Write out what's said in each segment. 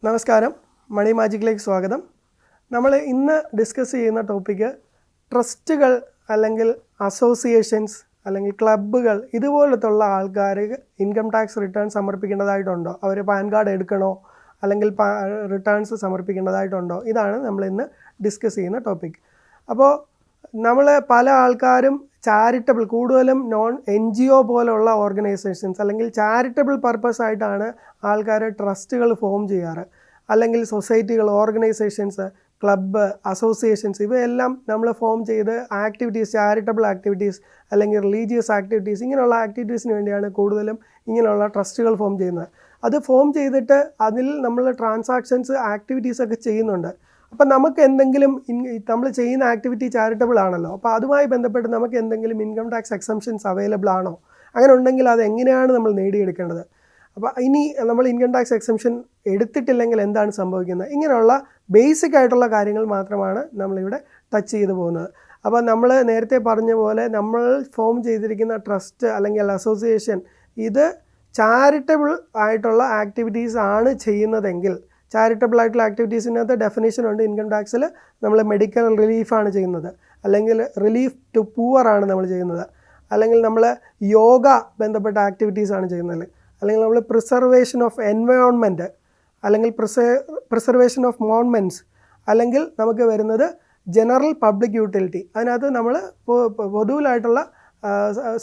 നമസ്കാരം, മണി മാജിക്കിലേക്ക് സ്വാഗതം. നമ്മൾ ഇന്ന് ഡിസ്കസ് ചെയ്യുന്ന ടോപ്പിക്ക് ട്രസ്റ്റുകൾ അല്ലെങ്കിൽ അസോസിയേഷൻസ് അല്ലെങ്കിൽ ക്ലബ്ബുകൾ ഇതുപോലത്തുള്ള ആൾക്കാർ ഇൻകം ടാക്സ് റിട്ടേൺ സമർപ്പിക്കേണ്ടതായിട്ടുണ്ടോ, അവർ പാൻ കാർഡ് എടുക്കണോ അല്ലെങ്കിൽ റിട്ടേൺസ് സമർപ്പിക്കേണ്ടതായിട്ടുണ്ടോ, ഇതാണ് നമ്മൾ ഇന്ന് ഡിസ്കസ് ചെയ്യുന്ന ടോപ്പിക്. അപ്പോൾ നമ്മൾ പല ആൾക്കാരും ചാരിറ്റബിൾ, കൂടുതലും NGO പോലുള്ള ഓർഗനൈസേഷൻസ് അല്ലെങ്കിൽ ചാരിറ്റബിൾ പർപ്പസ് ആയിട്ടാണ് ആൾക്കാർ ട്രസ്റ്റുകൾ ഫോം ചെയ്യാറ്. അല്ലെങ്കിൽ സൊസൈറ്റികൾ, ഓർഗനൈസേഷൻസ്, ക്ലബ്ബ്, അസോസിയേഷൻസ് ഇവയെല്ലാം നമ്മൾ ഫോം ചെയ്ത് ആക്ടിവിറ്റീസ്, ചാരിറ്റബിൾ ആക്ടിവിറ്റീസ് അല്ലെങ്കിൽ റിലീജിയസ് ആക്ടിവിറ്റീസ്, ഇങ്ങനെയുള്ള ആക്ടിവിറ്റീസിന് വേണ്ടിയാണ് കൂടുതലും ഇങ്ങനെയുള്ള ട്രസ്റ്റുകൾ ഫോം ചെയ്യുന്നത്. അത് ഫോം ചെയ്തിട്ട് അതിൽ നമ്മൾ ട്രാൻസാക്ഷൻസ്, ആക്ടിവിറ്റീസൊക്കെ ചെയ്യുന്നുണ്ട്. അപ്പം നമുക്ക് എന്തെങ്കിലും നമ്മൾ ചെയ്യുന്ന ആക്ടിവിറ്റി ചാരിറ്റബിൾ ആണല്ലോ, അപ്പോൾ അതുമായി ബന്ധപ്പെട്ട് നമുക്ക് എന്തെങ്കിലും ഇൻകം ടാക്സ് എക്സംഷൻസ് അവൈലബിൾ ആണോ, അങ്ങനെ ഉണ്ടെങ്കിൽ അത് എങ്ങനെയാണ് നമ്മൾ നേടിയെടുക്കേണ്ടത്, അപ്പോൾ ഇനി നമ്മൾ ഇൻകം ടാക്സ് എക്സംഷൻ എടുത്തിട്ടില്ലെങ്കിൽ എന്താണ് സംഭവിക്കുന്നത്, ഇങ്ങനെയുള്ള ബേസിക് ആയിട്ടുള്ള കാര്യങ്ങൾ മാത്രമാണ് നമ്മളിവിടെ ടച്ച് ചെയ്തു പോകുന്നത്. അപ്പോൾ നമ്മൾ നേരത്തെ പറഞ്ഞ പോലെ നമ്മൾ ഫോം ചെയ്തിരിക്കുന്ന ട്രസ്റ്റ് അല്ലെങ്കിൽ അസോസിയേഷൻ ഇത് ചാരിറ്റബിൾ ആയിട്ടുള്ള ആക്ടിവിറ്റീസ് ആണ് ചെയ്യുന്നതെങ്കിൽ, ചാരിറ്റബിൾ ആയിട്ടുള്ള ആക്ടിവിറ്റീസിനകത്ത് ഡെഫിനേഷൻ ഉണ്ട്. ഇൻകം ടാക്സിൽ നമ്മൾ മെഡിക്കൽ റിലീഫാണ് ചെയ്യുന്നത്, അല്ലെങ്കിൽ റിലീഫ് ടു പൂവർ ആണ് നമ്മൾ ചെയ്യുന്നത്, അല്ലെങ്കിൽ നമ്മൾ യോഗ ബന്ധപ്പെട്ട ആക്ടിവിറ്റീസാണ് ചെയ്യുന്നത്, അല്ലെങ്കിൽ നമ്മൾ പ്രിസർവേഷൻ ഓഫ് എൻവയോൺമെൻറ്റ്, അല്ലെങ്കിൽ പ്രിസർവേഷൻ ഓഫ് മോൺമെൻറ്റ്സ്, അല്ലെങ്കിൽ നമുക്ക് വരുന്നത് ജനറൽ പബ്ലിക് യൂട്ടിലിറ്റി. അതിനകത്ത് നമ്മൾ പൊതുവിലായിട്ടുള്ള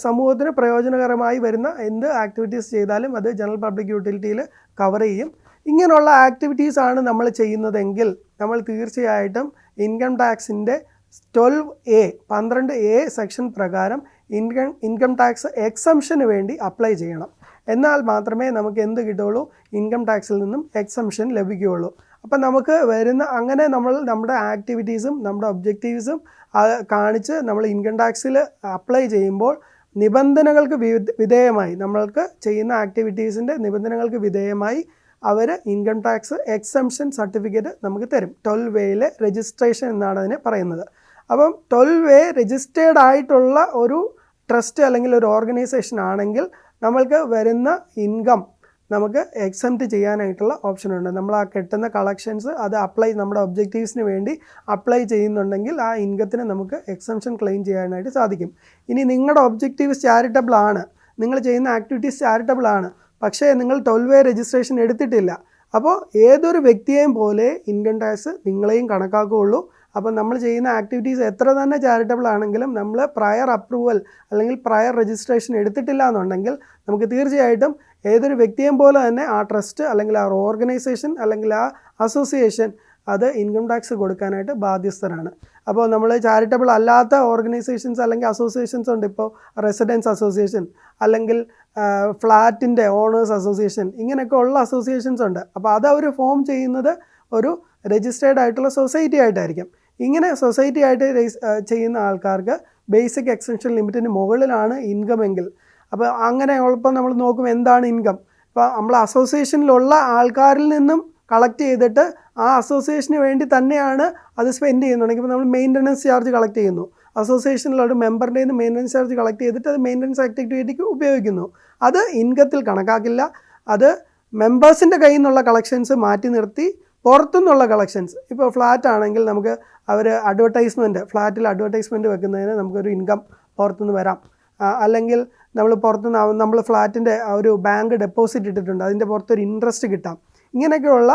സമൂഹത്തിന് പ്രയോജനകരമായി വരുന്ന എന്ത് ആക്ടിവിറ്റീസ് ചെയ്താലും അത് ജനറൽ പബ്ലിക് യൂട്ടിലിറ്റിയിൽ കവർ ചെയ്യും. ഇങ്ങനെയുള്ള ആക്ടിവിറ്റീസാണ് നമ്മൾ ചെയ്യുന്നതെങ്കിൽ നമ്മൾ തീർച്ചയായിട്ടും ഇൻകം ടാക്സിൻ്റെ 12A സെക്ഷൻ പ്രകാരം ഇൻകം ടാക്സ് എക്സംഷന് വേണ്ടി അപ്ലൈ ചെയ്യണം. എന്നാൽ മാത്രമേ നമുക്ക് എന്ത് കിട്ടുകയുള്ളൂ, ഇൻകം ടാക്സിൽ നിന്നും എക്സംഷൻ ലഭിക്കുകയുള്ളൂ. അപ്പം നമുക്ക് വരുന്ന അങ്ങനെ നമ്മൾ നമ്മുടെ ആക്ടിവിറ്റീസും നമ്മുടെ ഒബ്ജക്റ്റീവ്സും കാണിച്ച് നമ്മൾ ഇൻകം ടാക്സിൽ അപ്ലൈ ചെയ്യുമ്പോൾ നിബന്ധനകൾക്ക് വിധേയമായി, നമ്മൾക്ക് ചെയ്യുന്ന ആക്ടിവിറ്റീസിൻ്റെ നിബന്ധനകൾക്ക് വിധേയമായി അവർ ഇൻകം ടാക്സ് എക്സംഷൻ സർട്ടിഫിക്കറ്റ് നമുക്ക് തരും. 12A രജിസ്ട്രേഷൻ എന്നാണ് അതിനെ പറയുന്നത്. അപ്പം 12A രജിസ്റ്റേർഡ് ആയിട്ടുള്ള ഒരു ട്രസ്റ്റ് അല്ലെങ്കിൽ ഒരു ഓർഗനൈസേഷൻ ആണെങ്കിൽ നമ്മൾക്ക് വരുന്ന ഇൻകം നമുക്ക് എക്സംപ്റ്റ് ചെയ്യാനായിട്ടുള്ള ഓപ്ഷനുണ്ട്. നമ്മൾ ആ കിട്ടുന്ന കളക്ഷൻസ് അത് നമ്മുടെ ഒബ്ജക്റ്റീവ്സിന് വേണ്ടി അപ്ലൈ ചെയ്യുന്നുണ്ടെങ്കിൽ ആ ഇൻകത്തിന് നമുക്ക് എക്സംഷൻ ക്ലെയിം ചെയ്യാനായിട്ട് സാധിക്കും. ഇനി നിങ്ങളുടെ ഒബ്ജക്റ്റീവ്സ് ചാരിറ്റബിൾ ആണ്, നിങ്ങൾ ചെയ്യുന്ന ആക്ടിവിറ്റീസ് ചാരിറ്റബിൾ ആണ്, പക്ഷേ നിങ്ങൾ 12A രജിസ്ട്രേഷൻ എടുത്തിട്ടില്ല, അപ്പോൾ ഏതൊരു വ്യക്തിയെയും പോലെ ഇൻകം ടാക്സ് നിങ്ങളെയും കണക്കാക്കുകയുള്ളൂ. അപ്പോൾ നമ്മൾ ചെയ്യുന്ന ആക്ടിവിറ്റീസ് എത്ര തന്നെ ചാരിറ്റബിൾ ആണെങ്കിലും നമ്മൾ പ്രയർ അപ്രൂവൽ അല്ലെങ്കിൽ പ്രയർ രജിസ്ട്രേഷൻ എടുത്തിട്ടില്ല എന്നുണ്ടെങ്കിൽ നമുക്ക് തീർച്ചയായിട്ടും ഏതൊരു വ്യക്തിയെയും പോലെ തന്നെ ആ ട്രസ്റ്റ് അല്ലെങ്കിൽ ആ ഓർഗനൈസേഷൻ അല്ലെങ്കിൽ ആ അസോസിയേഷൻ അത് ഇൻകം ടാക്സ് കൊടുക്കാനായിട്ട് ബാധ്യസ്ഥരാണ്. അപ്പോൾ നമ്മൾ ചാരിറ്റബിൾ അല്ലാത്ത ഓർഗനൈസേഷൻസ് അല്ലെങ്കിൽ അസോസിയേഷൻസ് ഉണ്ട്. ഇപ്പോൾ റെസിഡൻസ് അസോസിയേഷൻ അല്ലെങ്കിൽ ഫ്ലാറ്റിൻ്റെ ഓണേഴ്സ് അസോസിയേഷൻ, ഇങ്ങനെയൊക്കെ ഉള്ള അസോസിയേഷൻസ് ഉണ്ട്. അപ്പോൾ അത് അവർ ഫോം ചെയ്യുന്നത് ഒരു രജിസ്റ്റേർഡ് ആയിട്ടുള്ള സൊസൈറ്റി ആയിട്ടായിരിക്കും. ഇങ്ങനെ സൊസൈറ്റി ആയിട്ട് ചെയ്യുന്ന ആൾക്കാർക്ക് ബേസിക് എക്സംഷൻ ലിമിറ്റിന് മുകളിലാണ് ഇൻകം എങ്കിൽ, അപ്പോൾ അങ്ങനെ ഉള്ളപ്പോൾ നമ്മൾ നോക്കും എന്താണ് ഇൻകം. ഇപ്പോൾ നമ്മൾ അസോസിയേഷനിലുള്ള ആൾക്കാരിൽ നിന്നും കളക്ട് ചെയ്തിട്ട് ആ അസോസിയേഷന് വേണ്ടി തന്നെയാണ് അത് സ്പെൻഡ് ചെയ്യുന്നുണ്ടെങ്കിൽ, ഇപ്പോൾ നമ്മൾ മെയിൻ്റനൻസ് ചാർജ് കളക്ട് ചെയ്യുന്നു, അസോസിയേഷനിലുള്ള ഒരു മെമ്പറിൻ്റെ നിന്ന് മെയിൻ്റനൻസ് ചാർജ് കളക്ട് ചെയ്തിട്ട് അത് മെയിൻ്റനൻസ് ആക്ടിവിറ്റിക്ക് ഉപയോഗിക്കുന്നു, അത് ഇൻകത്തിൽ കണക്കാക്കില്ല. അത് മെമ്പേഴ്സിൻ്റെ കയ്യിൽ നിന്നുള്ള കളക്ഷൻസ് മാറ്റി നിർത്തി പുറത്തുനിന്നുള്ള കളക്ഷൻസ്, ഇപ്പോൾ ഫ്ലാറ്റ് ആണെങ്കിൽ നമുക്ക് അവർ ഫ്ലാറ്റിൽ അഡ്വർടൈസ്മെൻറ്റ് വെക്കുന്നതിന് നമുക്കൊരു ഇൻകം പുറത്തുനിന്ന് വരാം. അല്ലെങ്കിൽ നമ്മൾ ഫ്ലാറ്റിൻ്റെ ഒരു ബാങ്ക് ഡെപ്പോസിറ്റ് ഇട്ടിട്ടുണ്ട്, അതിൻ്റെ പുറത്തൊരു ഇൻട്രസ്റ്റ് കിട്ടാം. ഇങ്ങനെയൊക്കെയുള്ള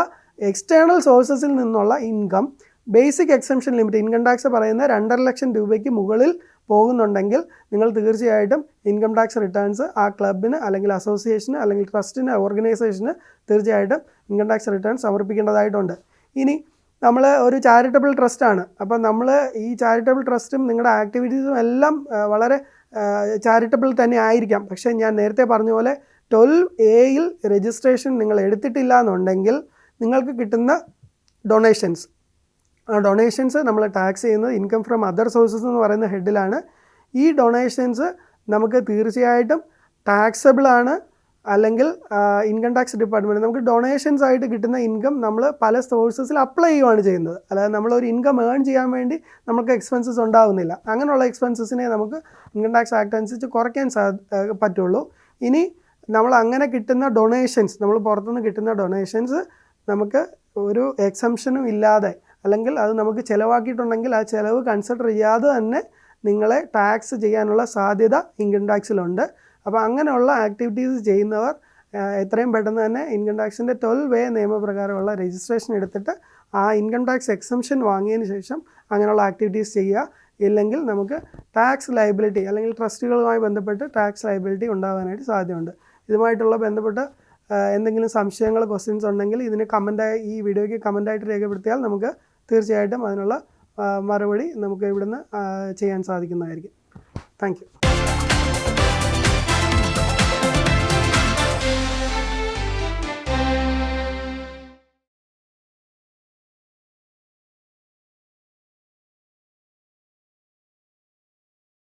എക്സ്റ്റേണൽ സോഴ്സസിൽ നിന്നുള്ള income basic exemption limit income tax പറയുന്ന 2.5 ലക്ഷം രൂപയ്ക്ക് മുകളിൽ പോകുന്നുണ്ടെങ്കിൽ നിങ്ങൾ തീർച്ചയായിട്ടും ഇൻകം ടാക്സ് റിട്ടേൺസ് ആ ക്ലബിന് അല്ലെങ്കിൽ അസോസിയേഷന് അല്ലെങ്കിൽ ട്രസ്റ്റിന്, ഓർഗനൈസേഷന് തീർച്ചയായിട്ടും ഇൻകം ടാക്സ് റിട്ടേൺ സമർപ്പിക്കേണ്ടതായിട്ടുണ്ട്. ഇനി നമ്മൾ ഒരു ചാരിറ്റബിൾ ട്രസ്റ്റാണ്, അപ്പോൾ നമ്മൾ ഈ ചാരിറ്റബിൾ ട്രസ്റ്റും നിങ്ങളുടെ ആക്ടിവിറ്റീസും എല്ലാം വളരെ ചാരിറ്റബിൾ തന്നെ ആയിരിക്കാം. പക്ഷേ ഞാൻ നേരത്തെ പറഞ്ഞ പോലെ 12A രജിസ്ട്രേഷൻ നിങ്ങൾ എടുത്തിട്ടില്ല എന്നുണ്ടെങ്കിൽ നിങ്ങൾക്ക് കിട്ടുന്ന ഡൊണേഷൻസ്, ആ ഡൊണേഷൻസ് നമ്മൾ ടാക്സ് ചെയ്യുന്നത് ഇൻകം ഫ്രം അതർ സോഴ്സസ് എന്ന് പറയുന്ന ഹെഡിലാണ്. ഈ ഡൊണേഷൻസ് നമുക്ക് തീർച്ചയായിട്ടും ടാക്സബിൾ ആണ്. അല്ലെങ്കിൽ ഇൻകം ടാക്സ് ഡിപ്പാർട്ട്മെൻറ്റ് നമുക്ക് ഡൊണേഷൻസ് ആയിട്ട് കിട്ടുന്ന ഇൻകം നമ്മൾ പല സോഴ്സസിൽ അപ്ലൈ ചെയ്യുകയാണ് ചെയ്യുന്നത്. അതായത് നമ്മളൊരു ഇൻകം ഏൺ ചെയ്യാൻ വേണ്ടി നമുക്ക് എക്സ്പെൻസസ് ഉണ്ടാകുന്നില്ല. അങ്ങനെയുള്ള എക്സ്പെൻസസിനെ നമുക്ക് ഇൻകം ടാക്സ് ആക്ട് അനുസരിച്ച് കുറയ്ക്കാൻ പറ്റുള്ളൂ. ഇനി നമ്മൾ അങ്ങനെ കിട്ടുന്ന ഡൊണേഷൻസ്, നമ്മൾ പുറത്തുനിന്ന് കിട്ടുന്ന ഡൊണേഷൻസ് നമുക്ക് ഒരു എക്സംഷനും ഇല്ലാതെ അല്ലെങ്കിൽ അത് നമുക്ക് ചിലവാക്കിയിട്ടുണ്ടെങ്കിൽ ആ ചിലവ് കൺസിഡർ ചെയ്യാതെ തന്നെ നിങ്ങളെ ടാക്സ് ചെയ്യാനുള്ള സാധ്യത ഇൻകം ടാക്സിലുണ്ട്. അപ്പോൾ അങ്ങനെയുള്ള ആക്ടിവിറ്റീസ് ചെയ്യുന്നവർ എത്രയും പെട്ടെന്ന് തന്നെ ഇൻകം ടാക്സിൻ്റെ 12A നിയമപ്രകാരമുള്ള രജിസ്ട്രേഷൻ എടുത്തിട്ട് ആ ഇൻകം ടാക്സ് എക്സംഷൻ വാങ്ങിയതിന് ശേഷം അങ്ങനെയുള്ള ആക്ടിവിറ്റീസ് ചെയ്യുക. ഇല്ലെങ്കിൽ നമുക്ക് ടാക്സ് ലയബിലിറ്റി അല്ലെങ്കിൽ ട്രസ്റ്റുകളുമായി ബന്ധപ്പെട്ട് ടാക്സ് ലയബിലിറ്റി ഉണ്ടാകാനായിട്ട് സാധ്യതയുണ്ട്. ഇതുമായിട്ടുള്ള ബന്ധപ്പെട്ട് എന്തെങ്കിലും സംശയങ്ങൾ, ക്വസ്റ്റ്യൻസ് ഉണ്ടെങ്കിൽ ഇതിന് കമൻറ്റായി ഈ വീഡിയോയ്ക്ക് കമൻറ്റായിട്ട് രേഖപ്പെടുത്തിയാൽ നമുക്ക് തീർച്ചയായിട്ടും അതിനുള്ള മറുപടി നമുക്ക് ഇവിടുന്ന് ചെയ്യാൻ സാധിക്കുന്നതായിരിക്കും. Thank U.